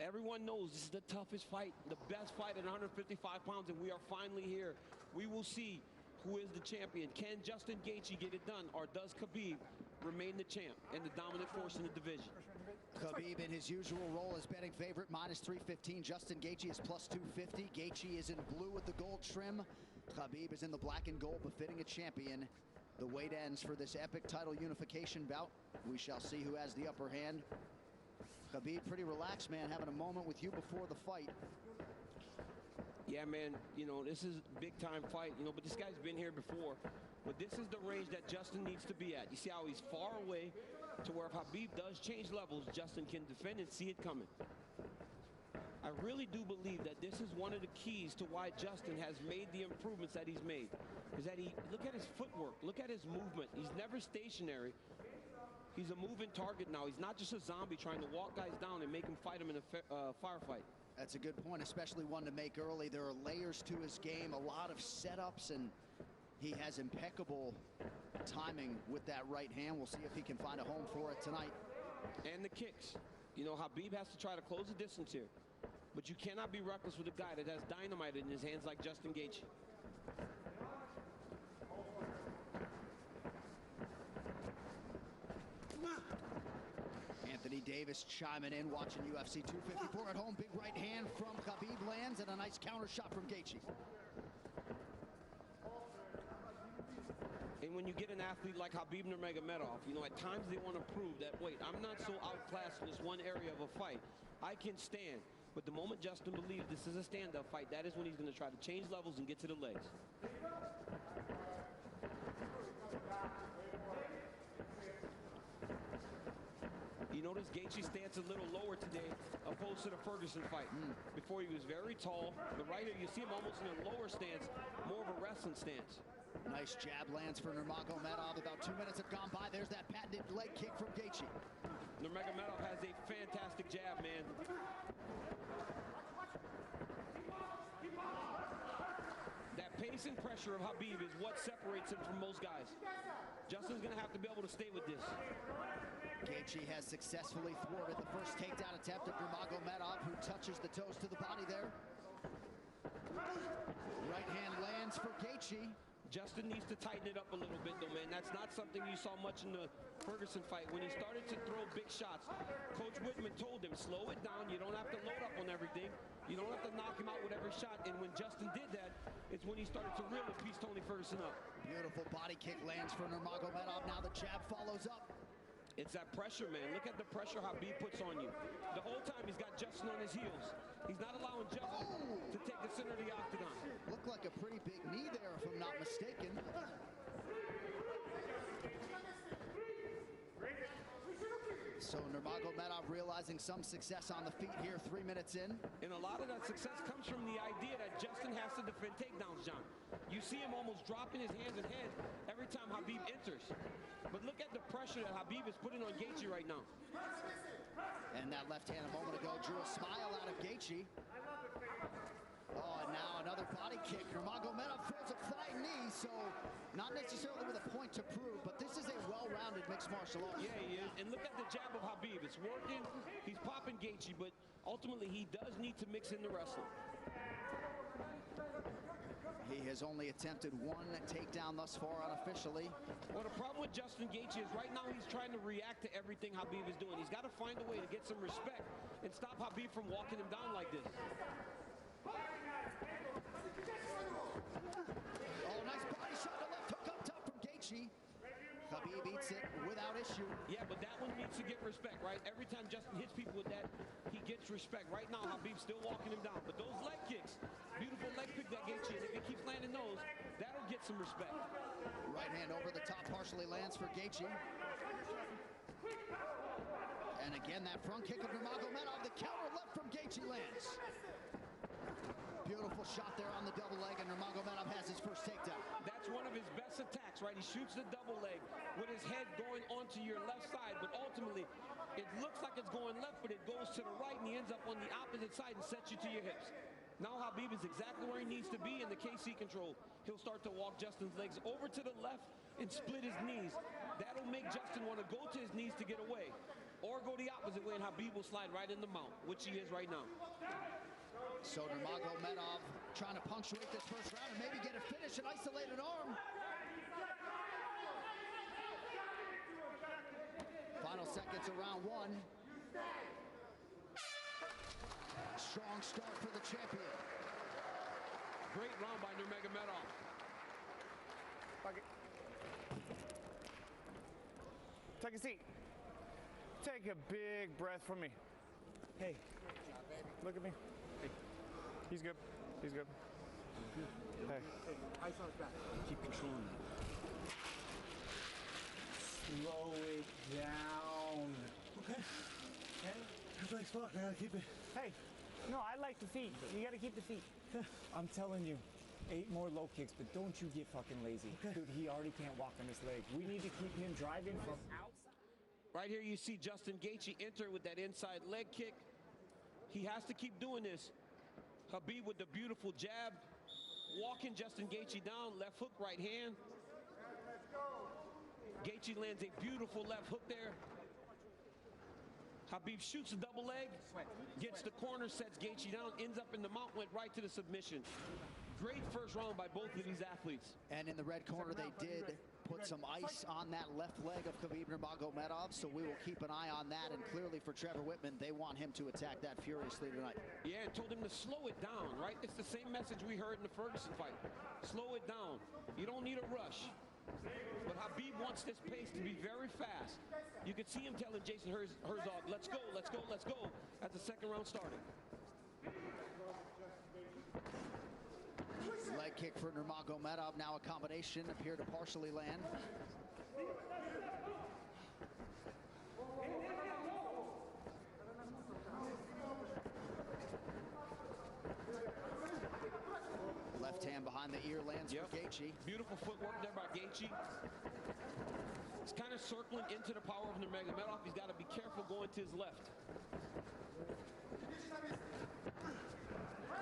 Everyone knows this is the toughest fight, the best fight at 155 pounds, and we are finally here. We will see who is the champion. Can Justin Gaethje get it done, or does Khabib remain the champ and the dominant force in the division? Khabib in his usual role as betting favorite, -315. Justin Gaethje is +250. Gaethje is in blue with the gold trim. Khabib is in the black and gold, befitting a champion. The wait ends for this epic title unification bout. We shall see who has the upper hand. Khabib, pretty relaxed, man, having a moment with you before the fight. Yeah, man, you know, this is a big-time fight, you know, but this guy's been here before. But this is the range that Justin needs to be at. You see how he's far away to where if Khabib does change levels, Justin can defend and see it coming. I really do believe that this is one of the keys to why Justin has made the improvements that he's made. Is that look at his footwork, look at his movement. He's never stationary. He's a moving target now. He's not just a zombie trying to walk guys down and make them fight him in a firefight. That's a good point, especially one to make early. There are layers to his game, a lot of setups, and he has impeccable timing with that right hand. We'll see if he can find a home for it tonight. And the kicks. You know, Khabib has to try to close the distance here. But you cannot be reckless with a guy that has dynamite in his hands like Justin Gaethje. Anthony Davis chiming in, watching UFC 254 at home. Big right hand from Khabib lands, and a nice counter shot from Gaethje. And when you get an athlete like Khabib Nurmagomedov, you know, at times they want to prove that, wait, I'm not so outclassed in this one area of a fight. I can stand. But the moment Justin believes this is a stand-up fight, that is when he's going to try to change levels and get to the legs. You notice Gaethje's stance a little lower today opposed to the Ferguson fight. Before he was very tall, but right here you see him almost in a lower stance, more of a wrestling stance. Nice jab lands for Nurmagomedov. About 2 minutes have gone by. There's that patented leg kick from Gaethje. Nurmagomedov has a fantastic jab, man. That pace and pressure of Khabib is what separates him from most guys. Justin's going to have to be able to stay with this. Gaethje has successfully thwarted the first takedown attempt of Nurmagomedov, who touches the toes to the body there. Right hand lands for Gaethje. Justin needs to tighten it up a little bit, though, man. That's not something you saw much in the Ferguson fight. When he started to throw big shots, Coach Whitman told him, slow it down. You don't have to load up on everything. You don't have to knock him out with every shot. And when Justin did that, it's when he started to really piece Tony Ferguson up. Beautiful body kick lands for Nurmagomedov. Now the jab follows up. It's that pressure, man. Look at the pressure Khabib puts on you. The whole time he's got Justin on his heels. He's not allowing Justin to take the center of the octagon. Looked like a pretty big knee there, if I'm not mistaken. So Nurmagomedov realizing some success on the feet here, 3 minutes in. And a lot of that success comes from the idea that Justin has to defend takedowns, John. You see him almost dropping his hands and head every time Khabib enters. But look at the pressure that Khabib is putting on Gaethje right now. And that left hand a moment ago drew a smile out of Gaethje. Oh, and now another body kick. Nurmagomedov throws a flying knee, so not necessarily with a point to prove, but this is a well-rounded mixed martial art. Yeah, he is. And look at the jab of Khabib. It's working. He's popping Gaethje, but ultimately he does need to mix in the wrestling. He has only attempted one takedown thus far unofficially. Well, the problem with Justin Gaethje is right now he's trying to react to everything Khabib is doing. He's got to find a way to get some respect and stop Khabib from walking him down like this. Oh, nice body shot. The left hook up top from Gaethje. Khabib eats it without issue. Yeah, but that one needs to get respect, right? Every time Justin hits people with that, he gets respect. Right now, Khabib's still walking him down. But those leg kicks, beautiful leg pick that Gaethje, and if he keeps landing those, that'll get some respect. Right hand over the top partially lands for Gaethje. And again, that front kick of Nurmagomedov, the counter left from Gaethje lands. Beautiful shot there on the double leg, and Nurmagomedov has his first takedown. That's one of his best attacks, right? He shoots the double leg with his head going onto your left side, but ultimately, it looks like it's going left, but it goes to the right, and he ends up on the opposite side and sets you to your hips. Now Khabib is exactly where he needs to be in the KC control. He'll start to walk Justin's legs over to the left and split his knees. That'll make Justin want to go to his knees to get away. or go the opposite way, and Khabib will slide right in the mount, which he is right now. So Nurmagomedov trying to punctuate this first round and maybe get a finish, an isolated arm. Final seconds of round one. Strong start for the champion. Great round by Nurmagomedov. Take a seat. Take a big breath from me. Hey, look at me. Hey. He's good. He's good. Hey. Ice on his back. Keep controlling that. Slow it down. Okay. Everybody's fucked. I gotta keep it. Hey. No, I like the feet. You gotta keep the feet. I'm telling you, 8 more low kicks, but don't you get fucking lazy. Okay. Dude, he already can't walk on his leg. We need to keep him driving from outside. Right here you see Justin Gaethje enter with that inside leg kick. He has to keep doing this. Khabib with the beautiful jab. Walking Justin Gaethje down, left hook, right hand. Gaethje lands a beautiful left hook there. Khabib shoots a double leg, gets the corner, sets Gaethje down, ends up in the mount, went right to the submission. Great first round by both of these athletes. And in the red corner, they did put some ice on that left leg of Khabib Nurmagomedov, so we will keep an eye on that. And clearly for Trevor Whitman, they want him to attack that furiously tonight. Yeah, and told him to slow it down, right? It's the same message we heard in the Ferguson fight. Slow it down. You don't need a rush. But Khabib wants this pace to be very fast. You could see him telling Jason Herzog, let's go, let's go, let's go, as the second round started. Leg kick for Nurmagomedov, now a combination, appear to partially land. Left hand behind the ear lands for Gaethje. Beautiful footwork there by Gaethje. He's kind of circling into the power of Nurmagomedov. He's got to be careful going to his left.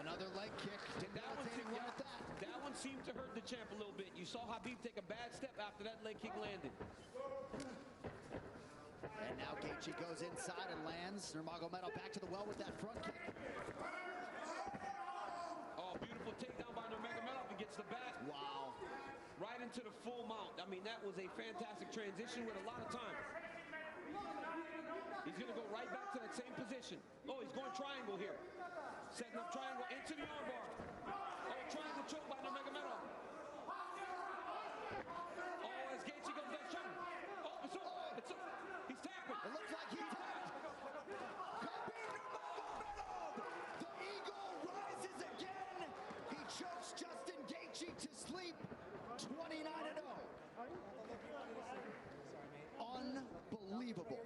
Another leg kick. That one seemed to hurt the champ a little bit. You saw Khabib take a bad step after that leg kick landed. And now Gaethje goes inside and lands. Nurmagomedov back to the well with that front kick. Oh, beautiful takedown by Nurmagomedov. He gets the bat. Wow. Right into the full mount. I mean, that was a fantastic transition with a lot of time. He's going to go right back to that same position. Oh, he's going triangle here. Setting up triangle into the armbar. Oh, triangle choke by Nurmagomedov. Oh, as Gaethje goes that shot. Oh, it's up. It's up. He's tapping. It looks like he tapped. Khabib Nurmagomedov. The eagle rises again. He chokes Justin Gaethje to sleep. 29-0. Unbelievable.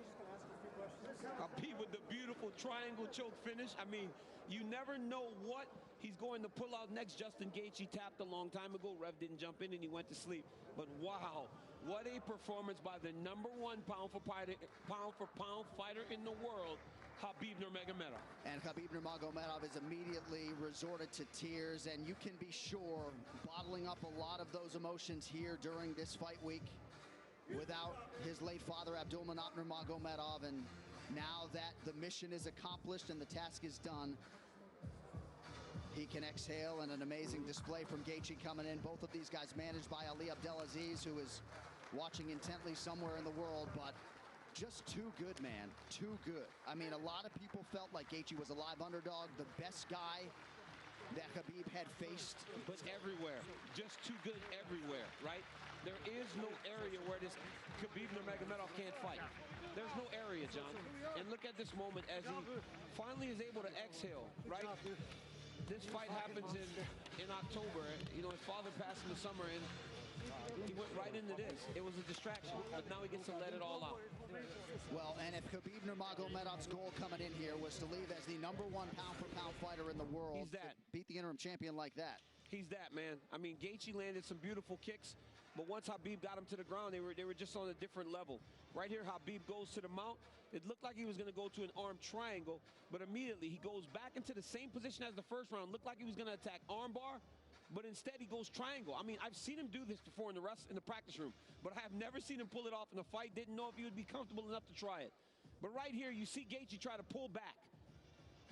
Khabib with the beautiful triangle choke finish. I mean, you never know what he's going to pull out next. Justin Gaethje tapped a long time ago. Rev didn't jump in and he went to sleep. But wow, what a performance by the #1 pound for pound fighter in the world, Khabib Nurmagomedov. And Khabib Nurmagomedov is immediately resorted to tears, and you can be sure bottling up a lot of those emotions here during this fight week without his late father Abdulmanap Nurmagomedov. And now that the mission is accomplished and the task is done, he can exhale. And an amazing display from Gaethje coming in. Both of these guys managed by Ali Abdelaziz, who is watching intently somewhere in the world, but just too good, man. Too good. I mean, a lot of people felt like Gaethje was a live underdog, the best guy that Khabib had faced. But everywhere, just too good everywhere, right? There is no area where this Khabib Nurmagomedov can't fight. There's no area, John. And look at this moment as he finally is able to exhale, right? This fight happens in October. You know, his father passed in the summer, and he went right into this. It was a distraction, but now he gets to let it all out. Well, and if Khabib Nurmagomedov's goal coming in here was to leave as the #1 pound-for-pound fighter in the world, he's that. Beat the interim champion like that. He's that, man. I mean, Gaethje landed some beautiful kicks, but once Khabib got him to the ground, they were just on a different level. Right here, Khabib goes to the mount. It looked like he was going to go to an arm triangle, but immediately he goes back into the same position as the first round. Looked like he was going to attack armbar, but instead he goes triangle. I mean, I've seen him do this before in the practice room, but I have never seen him pull it off in a fight. Didn't know if he would be comfortable enough to try it. But right here, you see Gaethje try to pull back.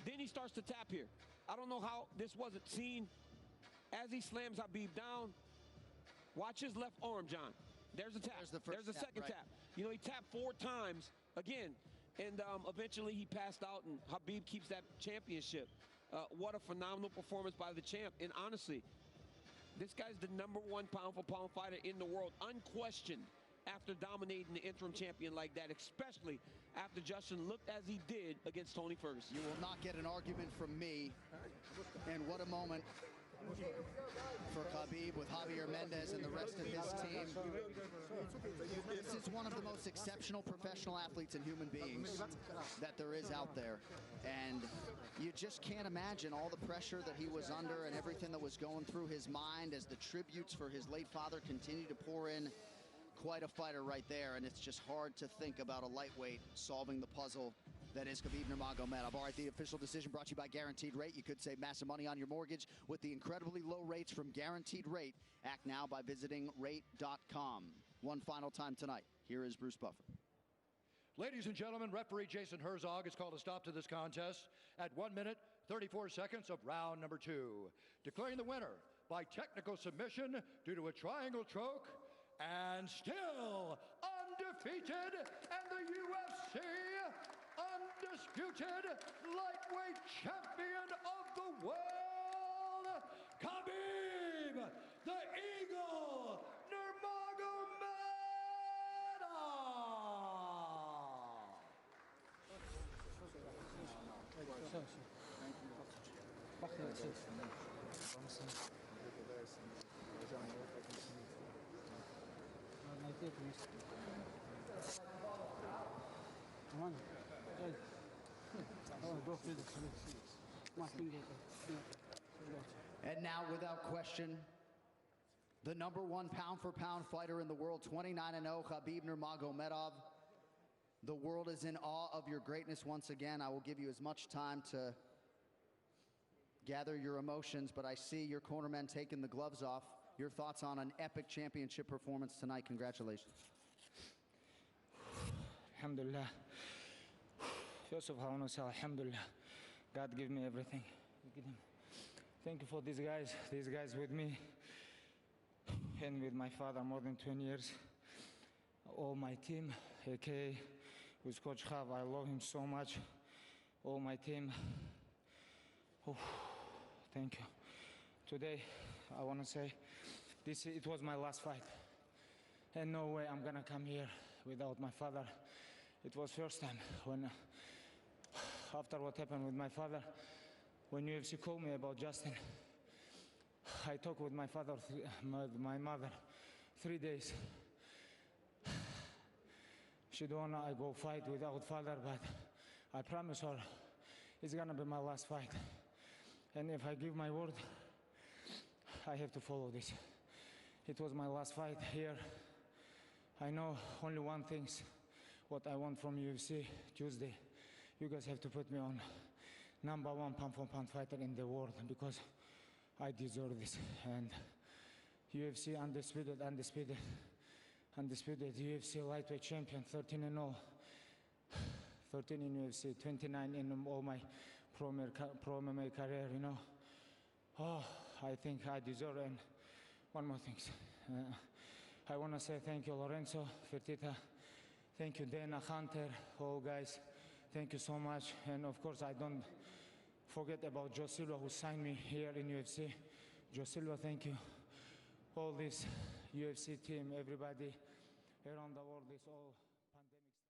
Then he starts to tap here. I don't know how this wasn't seen. As he slams Khabib down, watch his left arm, John. There's a tap. There's the second tap. You know, he tapped 4 times again, and eventually he passed out, and Khabib keeps that championship. What a phenomenal performance by the champ. And honestly, this guy's the #1 pound-for-pound fighter in the world, unquestioned, after dominating the interim champion like that, especially after Justin looked as he did against Tony Ferguson. You will not get an argument from me. And what a moment for Khabib with Javier Mendez and the rest of his team. This is one of the most exceptional professional athletes and human beings that there is out there. And you just can't imagine all the pressure that he was under and everything that was going through his mind as the tributes for his late father continue to pour in. Quite a fighter right there, and it's just hard to think about a lightweight solving the puzzle that is Khabib Nurmagomedov. All right, the official decision brought to you by Guaranteed Rate. You could save massive money on your mortgage with the incredibly low rates from Guaranteed Rate. Act now by visiting rate.com. One final time tonight. Here is Bruce Buffer. Ladies and gentlemen, referee Jason Herzog has called a stop to this contest at 1 minute, 34 seconds of round number 2. Declaring the winner by technical submission due to a triangle choke, and still undefeated, and the UFC undisputed lightweight champion of the world, Khabib, the Eagle Nurmagomedov. And now, without question, the #1 pound-for-pound fighter in the world, 29-0, Khabib Nurmagomedov. The world is in awe of your greatness once again. I will give you as much time to gather your emotions, but I see your cornermen taking the gloves off. Your thoughts on an epic championship performance tonight. Congratulations. Alhamdulillah. First of all, I want to say Alhamdulillah. God gave me everything. Thank you for these guys with me and with my father more than 20 years. All my team, aka with Coach Khav, I love him so much. All my team. Oh, thank you. Today, I want to say it was my last fight. And no way I'm gonna come here without my father. It was first time when, after what happened with my father, when UFC called me about Justin, I talked with my father, my mother, 3 days. She don't want I go fight without father, but I promise her it's gonna be my last fight. And if I give my word, I have to follow this. It was my last fight here. I know only one thing, what I want from UFC Tuesday. You guys have to put me on #1 pound-for-pound fighter in the world because I deserve this. And UFC undisputed UFC lightweight champion, 13-0, 13 in UFC, 29 in all my pro MMA career, you know. Oh, I think I deserve it. And one more thing. I want to say thank you, Lorenzo, Fertitta. Thank you, Dana, Hunter, all guys. Thank you so much. And of course, I don't forget about Joe Silva, who signed me here in UFC. Joe Silva, thank you. All this UFC team, everybody around the world is all